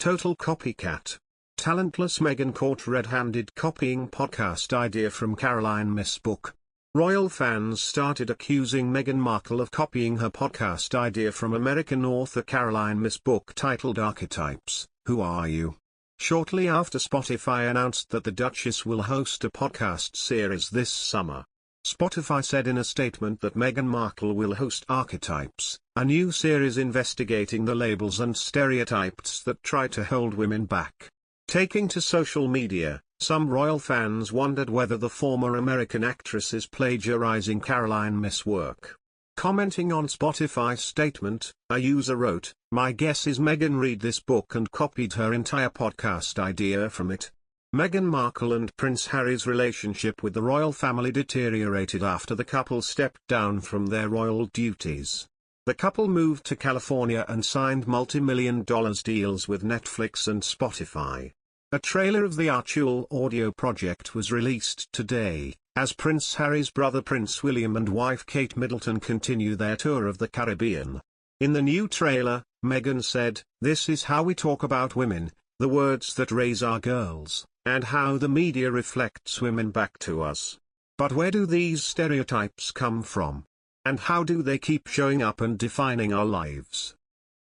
total copycat. Talentless Meghan caught red-handed copying podcast idea from Caroline Myss book. Royal fans started accusing Meghan Markle of copying her podcast idea from American author Caroline Myss book titled Archetypes, Who Are You? Shortly after Spotify announced that the Duchess will host a podcast series this summer. Spotify said in a statement that Meghan Markle will host Archetypes, a new series investigating the labels and stereotypes that try to hold women back. Taking to social media, some royal fans wondered whether the former American actress is plagiarizing Caroline Myss' work. Commenting on Spotify's statement, a user wrote, "My guess is Meghan read this book and copied her entire podcast idea from it." Meghan Markle and Prince Harry's relationship with the royal family deteriorated after the couple stepped down from their royal duties. The couple moved to California and signed multi-million-dollar deals with Netflix and Spotify. A trailer of the Archetypes audio project was released today, as Prince Harry's brother Prince William and wife Kate Middleton continue their tour of the Caribbean. In the new trailer, Meghan said, "This is how we talk about women, the words that raise our girls, and how the media reflects women back to us. But where do these stereotypes come from? And how do they keep showing up and defining our lives?"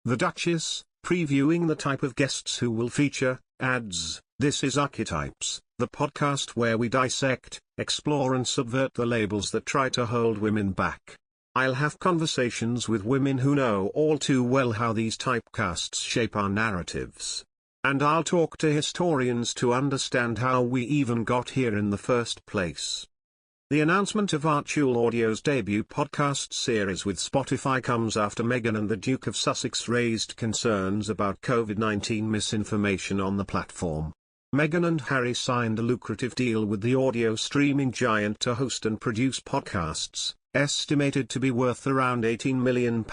The Duchess, previewing the type of guests who will feature, adds, "This is Archetypes, the podcast where we dissect, explore and subvert the labels that try to hold women back. I'll have conversations with women who know all too well how these typecasts shape our narratives. And I'll talk to historians to understand how we even got here in the first place." The announcement of Archetypes Audio's debut podcast series with Spotify comes after Meghan and the Duke of Sussex raised concerns about COVID-19 misinformation on the platform. Meghan and Harry signed a lucrative deal with the audio streaming giant to host and produce podcasts, estimated to be worth around £18 million,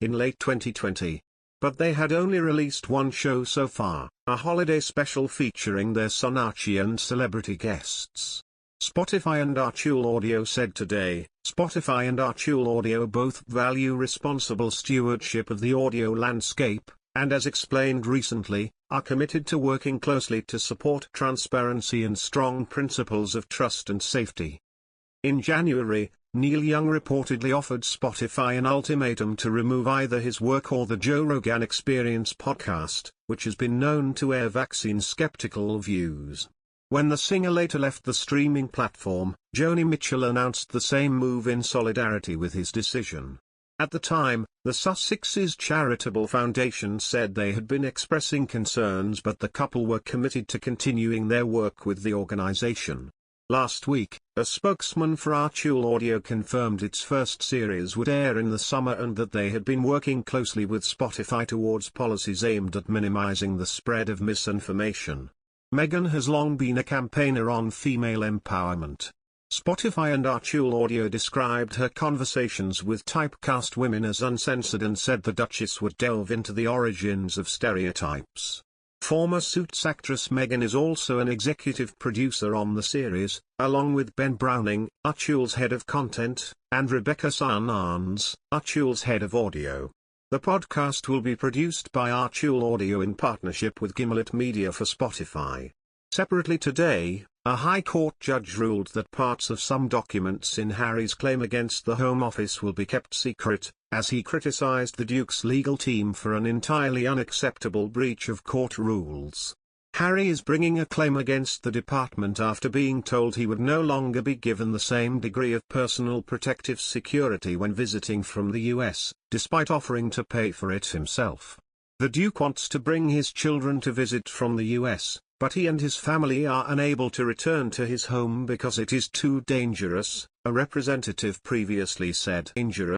in late 2020. But they had only released one show so far, a holiday special featuring their son Archie and celebrity guests. Spotify and Archetypes Audio said today, Spotify and Archetypes Audio both value responsible stewardship of the audio landscape, and as explained recently, are committed to working closely to support transparency and strong principles of trust and safety. In January, Neil Young reportedly offered Spotify an ultimatum to remove either his work or the Joe Rogan Experience podcast, which has been known to air vaccine-skeptical views. When the singer later left the streaming platform, Joni Mitchell announced the same move in solidarity with his decision. At the time, the Sussexes' charitable foundation said they had been expressing concerns, but the couple were committed to continuing their work with the organization. Last week, a spokesman for Archetypes Audio confirmed its first series would air in the summer and that they had been working closely with Spotify towards policies aimed at minimizing the spread of misinformation. Meghan has long been a campaigner on female empowerment. Spotify and Archetypes Audio described her conversations with typecast women as uncensored and said the Duchess would delve into the origins of stereotypes. Former Suits actress Meghan is also an executive producer on the series, along with Ben Browning, Archetypes head of content, and Rebecca Sarnaans, Archetypes head of audio. The podcast will be produced by Archetypes Audio in partnership with Gimlet Media for Spotify. Separately today, a High Court judge ruled that parts of some documents in Harry's claim against the Home Office will be kept secret, as he criticized the Duke's legal team for an entirely unacceptable breach of court rules. Harry is bringing a claim against the department after being told he would no longer be given the same degree of personal protective security when visiting from the US, despite offering to pay for it himself. The Duke wants to bring his children to visit from the US, but he and his family are unable to return to his home because it is too dangerous, a representative previously said. Dangerous.